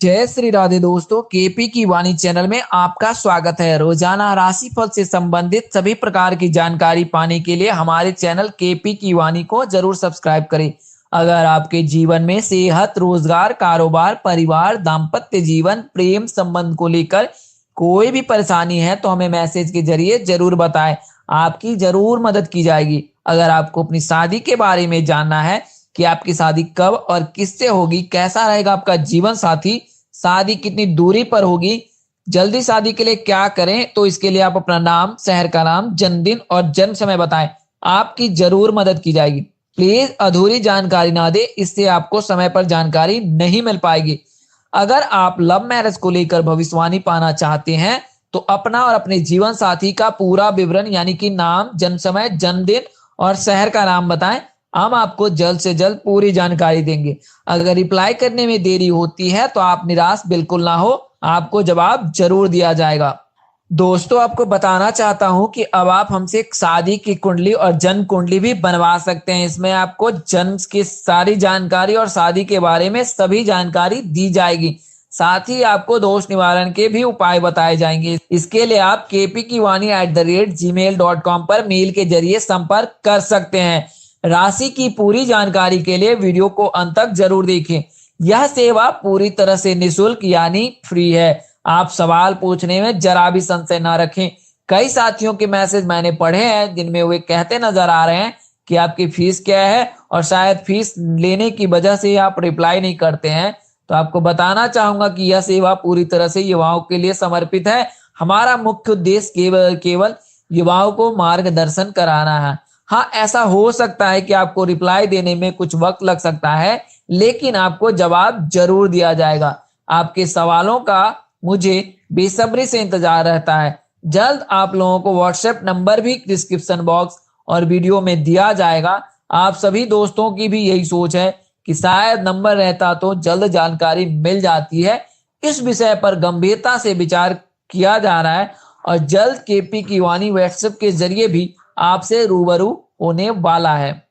जय श्री राधे दोस्तों, केपी की वाणी चैनल में आपका स्वागत है। रोजाना राशिफल से संबंधित सभी प्रकार की जानकारी पाने के लिए हमारे चैनल केपी की वाणी को जरूर सब्सक्राइब करें। अगर आपके जीवन में सेहत, रोजगार, कारोबार, परिवार, दाम्पत्य जीवन, प्रेम संबंध को लेकर कोई भी परेशानी है तो हमें मैसेज के जरिए जरूर बताएं, आपकी जरूर मदद की जाएगी। अगर आपको अपनी शादी के बारे में जानना है कि आपकी शादी कब और किससे होगी, कैसा रहेगा आपका जीवन साथी, शादी कितनी दूरी पर होगी, जल्दी शादी के लिए क्या करें, तो इसके लिए आप अपना नाम, शहर का नाम, जन्मदिन और जन्म समय बताएं, आपकी जरूर मदद की जाएगी। प्लीज अधूरी जानकारी ना दे, इससे आपको समय पर जानकारी नहीं मिल पाएगी। अगर आप लव मैरिज को लेकर भविष्यवाणी पाना चाहते हैं तो अपना और अपने जीवन साथी का पूरा विवरण यानी कि नाम, जन्म समय, जन्मदिन और शहर का नाम बताएं, हम आपको जल्द से जल्द पूरी जानकारी देंगे। अगर रिप्लाई करने में देरी होती है तो आप निराश बिल्कुल ना हो, आपको जवाब जरूर दिया जाएगा। दोस्तों, आपको बताना चाहता हूं कि अब आप हमसे शादी की कुंडली और जन्म कुंडली भी बनवा सकते हैं। इसमें आपको जन्म की सारी जानकारी और शादी के बारे में सभी जानकारी दी जाएगी। साथ ही आपको दोष निवारण के भी उपाय बताए जाएंगे। इसके लिए आप kpkiwani@gmail.com पर मेल के जरिए संपर्क कर सकते हैं। राशि की पूरी जानकारी के लिए वीडियो को अंत तक जरूर देखें। यह सेवा पूरी तरह से निःशुल्क यानी फ्री है। आप सवाल पूछने में जरा भी संशय ना रखें। कई साथियों के मैसेज मैंने पढ़े हैं जिनमें वे कहते नजर आ रहे हैं कि आपकी फीस क्या है और शायद फीस लेने की वजह से आप रिप्लाई नहीं करते हैं। तो आपको बताना चाहूंगा कि यह सेवा पूरी तरह से युवाओं के लिए समर्पित है। हमारा मुख्य उद्देश्य केवल युवाओं को मार्गदर्शन कराना है। हाँ, ऐसा हो सकता है कि आपको रिप्लाई देने में कुछ वक्त लग सकता है, लेकिन आपको जवाब जरूर दिया जाएगा। आपके सवालों का मुझे बेसब्री से इंतजार रहता है। जल्द आप लोगों को व्हाट्सएप नंबर भी डिस्क्रिप्शन बॉक्स और वीडियो में दिया जाएगा। आप सभी दोस्तों की भी यही सोच है कि शायद नंबर रहता तो जल्द जानकारी मिल जाती है। इस विषय पर गंभीरता से विचार किया जा रहा है और जल्द केपी की वाणी व्हाट्सएप के जरिए भी आपसे रूबरू होने वाला है।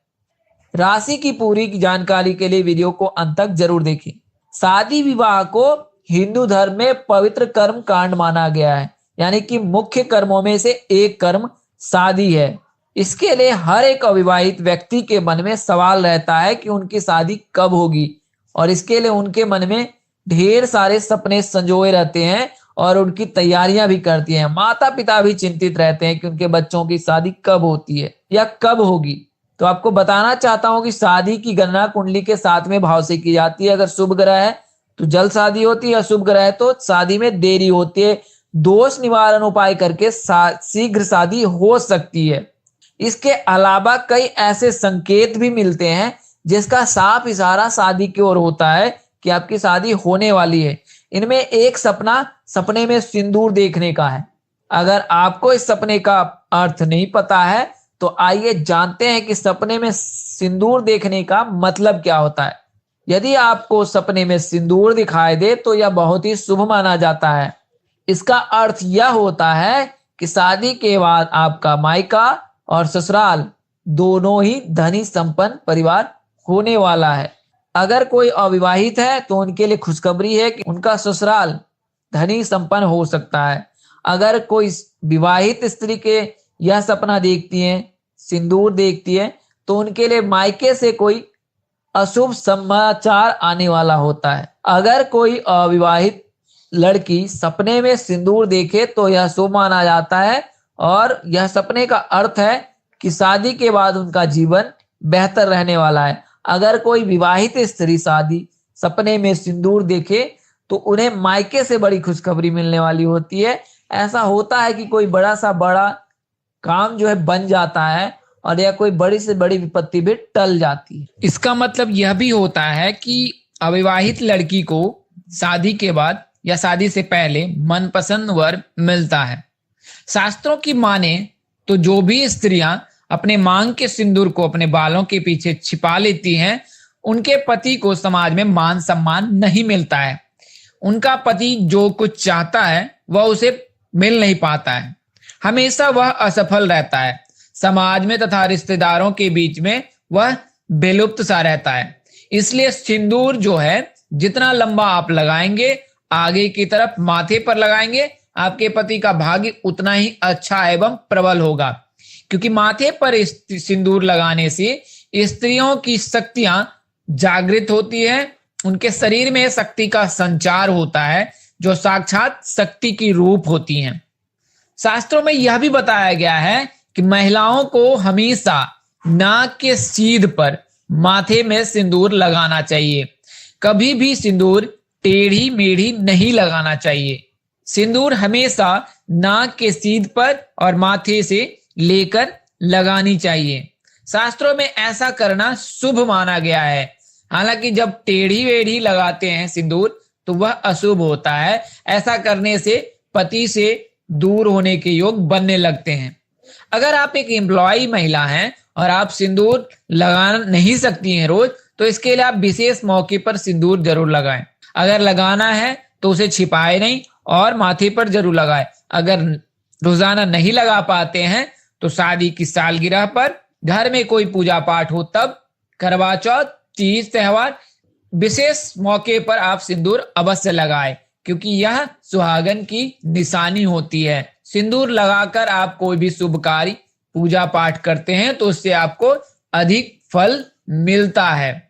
राशि की पूरी जानकारी के लिए वीडियो को अंत तक जरूर देखें। शादी विवाह को हिंदू धर्म में पवित्र कर्म कांड माना गया है, यानी कि मुख्य कर्मों में से एक कर्म शादी है। इसके लिए हर एक अविवाहित व्यक्ति के मन में सवाल रहता है कि उनकी शादी कब होगी, और इसके लिए उनके मन में ढेर सारे सपने संजोए रहते हैं और उनकी तैयारियां भी करती हैं। माता पिता भी चिंतित रहते हैं कि उनके बच्चों की शादी कब होती है या कब होगी। तो आपको बताना चाहता हूं कि शादी की गणना कुंडली के 7वें भाव से की जाती है। अगर शुभ ग्रह है तो जल्द शादी होती है, अशुभ ग्रह है तो शादी में देरी होती है। दोष निवारण उपाय करके शीघ्र शादी हो सकती है। इसके अलावा कई ऐसे संकेत भी मिलते हैं जिसका साफ इशारा शादी की ओर होता है कि आपकी शादी होने वाली है। इनमें एक सपने में सिंदूर देखने का है। अगर आपको इस सपने का अर्थ नहीं पता है तो आइए जानते हैं कि सपने में सिंदूर देखने का मतलब क्या होता है। यदि आपको सपने में सिंदूर दिखाई दे तो यह बहुत ही शुभ माना जाता है। इसका अर्थ यह होता है कि शादी के बाद आपका मायका और ससुराल दोनों ही धनी संपन्न परिवार होने वाला है। अगर कोई अविवाहित है तो उनके लिए खुशखबरी है कि उनका ससुराल धनी संपन्न हो सकता है। अगर कोई विवाहित स्त्री के यह सपना देखती है, सिंदूर देखती है, तो उनके लिए मायके से कोई अशुभ समाचार आने वाला होता है। अगर कोई अविवाहित लड़की सपने में सिंदूर देखे तो यह शुभ माना जाता है और यह सपने का अर्थ है कि शादी के बाद उनका जीवन बेहतर रहने वाला है। अगर कोई विवाहित स्त्री शादी सपने में सिंदूर देखे तो उन्हें मायके से बड़ी खुशखबरी मिलने वाली होती है। ऐसा होता है कि कोई बड़ा काम जो है बन जाता है और या कोई बड़ी से बड़ी विपत्ति भी टल जाती है। इसका मतलब यह भी होता है कि अविवाहित लड़की को शादी के बाद या शादी से पहले मनपसंद वर मिलता है। शास्त्रों की माने तो जो भी स्त्रियां अपने मांग के सिंदूर को अपने बालों के पीछे छिपा लेती हैं, उनके पति को समाज में मान सम्मान नहीं मिलता है। उनका पति जो कुछ चाहता है वह उसे मिल नहीं पाता है। हमेशा वह असफल रहता है। समाज में तथा रिश्तेदारों के बीच में वह बेलुप्त सा रहता है। इसलिए सिंदूर जो है जितना लंबा आप लगाएंगे, आगे की तरफ माथे पर लगाएंगे, आपके पति का भाग्य उतना ही अच्छा एवं प्रबल होगा। क्योंकि माथे पर सिंदूर लगाने से स्त्रियों की शक्तियां जागृत होती है, उनके शरीर में शक्ति का संचार होता है जो साक्षात शक्ति की रूप होती हैं। शास्त्रों में यह भी बताया गया है कि महिलाओं को हमेशा नाक के सीध पर माथे में सिंदूर लगाना चाहिए। कभी भी सिंदूर टेढ़ी मेढ़ी नहीं लगाना चाहिए। सिंदूर हमेशा नाक के सीध पर और माथे से लेकर लगानी चाहिए। शास्त्रों में ऐसा करना शुभ माना गया है। हालांकि जब टेढ़ी वेढ़ी लगाते हैं सिंदूर तो वह अशुभ होता है। ऐसा करने से पति से दूर होने के योग बनने लगते हैं। अगर आप एक एम्प्लॉय महिला हैं और आप सिंदूर लगा नहीं सकती हैं रोज, तो इसके लिए आप विशेष मौके पर सिंदूर जरूर लगाएं। अगर लगाना है तो उसे छिपाए नहीं और माथे पर जरूर लगाएं। अगर रोजाना नहीं लगा पाते हैं तो शादी की सालगिरह पर, घर में कोई पूजा पाठ हो तब, करवा चौथ, तीज त्योहार, विशेष मौके पर आप सिंदूर अवश्य लगाएं, क्योंकि यह सुहागन की निशानी होती है। सिंदूर लगाकर आप कोई भी शुभ कार्य, पूजा पाठ करते हैं तो उससे आपको अधिक फल मिलता है।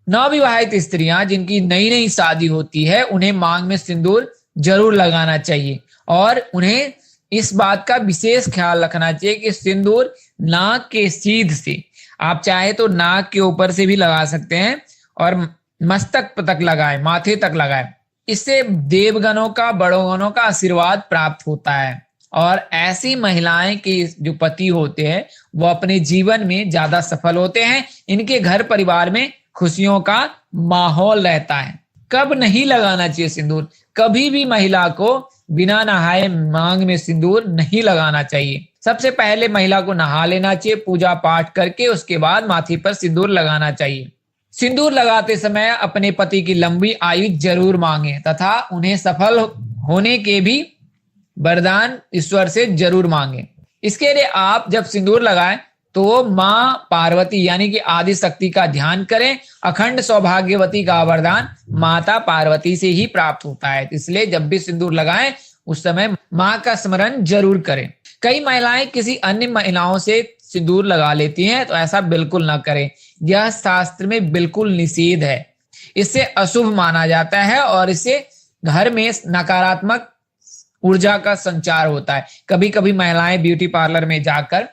नवविवाहित स्त्रियां जिनकी नई नई शादी होती है, उन्हें मांग में सिंदूर जरूर लगाना चाहिए और उन्हें इस बात का विशेष ख्याल रखना चाहिए कि सिंदूर नाक के सीध से, आप चाहे तो नाक के ऊपर से भी लगा सकते हैं और मस्तक तक लगाएं, माथे तक लगाएं। इससे देवगणों का, बड़ों गणों का आशीर्वाद प्राप्त होता है और ऐसी महिलाएं के जो पति होते हैं वो अपने जीवन में ज्यादा सफल होते हैं। इनके घर परिवार में खुशियों का माहौल रहता है। कब नहीं लगाना चाहिए सिंदूर? कभी भी महिला को बिना नहाए मांग में सिंदूर नहीं लगाना चाहिए। सबसे पहले महिला को नहा लेना चाहिए, पूजा पाठ करके उसके बाद माथे पर सिंदूर लगाना चाहिए। सिंदूर लगाते समय अपने पति की लंबी आयु जरूर मांगे तथा उन्हें सफल होने के भी वरदान ईश्वर से जरूर मांगे। इसके लिए आप जब सिंदूर लगाएं तो मां पार्वती यानी कि आदि शक्ति का ध्यान करें। अखंड सौभाग्यवती का वरदान माता पार्वती से ही प्राप्त होता है। इसलिए जब भी सिंदूर लगाएं उस समय मां का स्मरण जरूर करें। कई महिलाएं किसी अन्य महिलाओं से सिंदूर लगा लेती हैं, तो ऐसा बिल्कुल ना करें। यह शास्त्र में बिल्कुल निषेध है। इससे अशुभ माना जाता है और इससे घर में नकारात्मक ऊर्जा का संचार होता है। कभी कभी महिलाएं ब्यूटी पार्लर में जाकर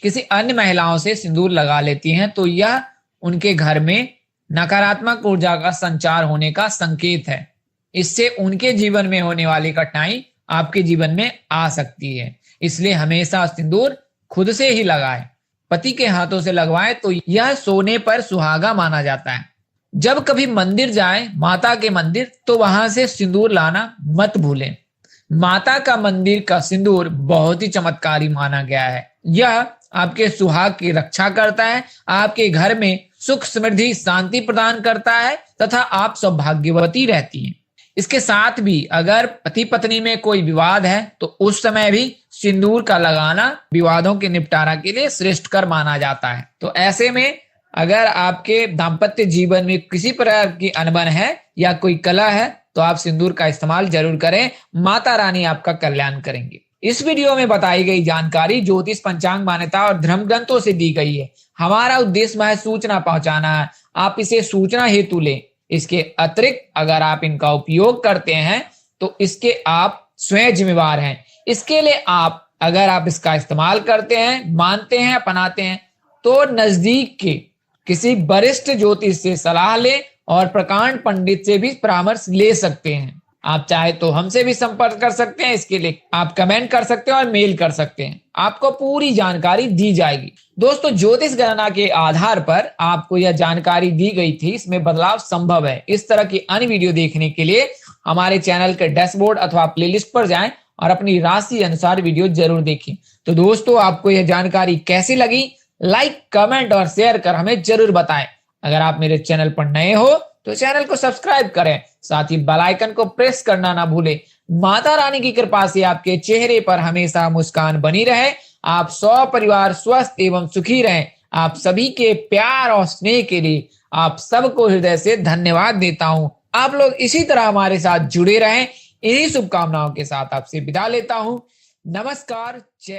किसी अन्य महिलाओं से सिंदूर लगा लेती हैं, तो यह उनके घर में नकारात्मक ऊर्जा का संचार होने का संकेत है। इससे उनके जीवन में होने वाली कठिनाई आपके जीवन में आ सकती है। इसलिए हमेशा सिंदूर खुद से ही लगाएं। पति के हाथों से लगवाएं तो यह सोने पर सुहागा माना जाता है। जब कभी मंदिर जाएं, माता के मंदिर, तो वहां से सिंदूर लाना मत भूलें। माता का मंदिर का सिंदूर बहुत ही चमत्कारी माना गया है। यह आपके सुहाग की रक्षा करता है, आपके घर में सुख समृद्धि शांति प्रदान करता है तथा आप सौभाग्यवती रहती हैं। इसके साथ भी अगर पति पत्नी में कोई विवाद है तो उस समय भी सिंदूर का लगाना विवादों के निपटारा के लिए श्रेष्ठकर माना जाता है। तो ऐसे में अगर आपके दाम्पत्य जीवन में किसी प्रकार की अनबन है या कोई कलह है तो आप सिंदूर का इस्तेमाल जरूर करें। माता रानी आपका कल्याण करेंगे। इस वीडियो में बताई गई जानकारी ज्योतिष, पंचांग, मान्यता और धर्म ग्रंथों से दी गई है। हमारा उद्देश्य महज सूचना पहुंचाना है, आप इसे सूचना हेतु लें। इसके अतिरिक्त अगर आप इनका उपयोग करते हैं तो इसके आप स्वयं जिम्मेवार हैं। इसके लिए अगर आप इसका इस्तेमाल करते हैं, मानते हैं, अपनाते हैं, तो नजदीक के किसी वरिष्ठ ज्योतिष से सलाह लें और प्रकांड पंडित से भी परामर्श ले सकते हैं। आप चाहे तो हमसे भी संपर्क कर सकते हैं। इसके लिए आप कमेंट कर सकते हैं और मेल कर सकते हैं, आपको पूरी जानकारी दी जाएगी। दोस्तों, ज्योतिष गणना के आधार पर आपको यह जानकारी दी गई थी, इसमें बदलाव संभव है। इस तरह की अन्य वीडियो देखने के लिए हमारे चैनल के डैशबोर्ड अथवा प्लेलिस्ट पर जाएं और अपनी राशि अनुसार वीडियो जरूर देखें। तो दोस्तों, आपको यह जानकारी कैसी लगी? लाइक, कमेंट और शेयर कर हमें जरूर बताएं। अगर आप मेरे चैनल पर नए हो तो चैनल को सब्सक्राइब करें, साथ ही बेल आइकन को प्रेस करना ना भूलें। माता रानी की कृपा से आपके चेहरे पर हमेशा मुस्कान बनी रहे, आप सपरिवार स्वस्थ एवं सुखी रहें। आप सभी के प्यार और स्नेह के लिए आप सबको हृदय से धन्यवाद देता हूं। आप लोग इसी तरह हमारे साथ जुड़े रहें। इन्हीं शुभकामनाओं के साथ आपसे विदा लेता हूं। नमस्कार। जय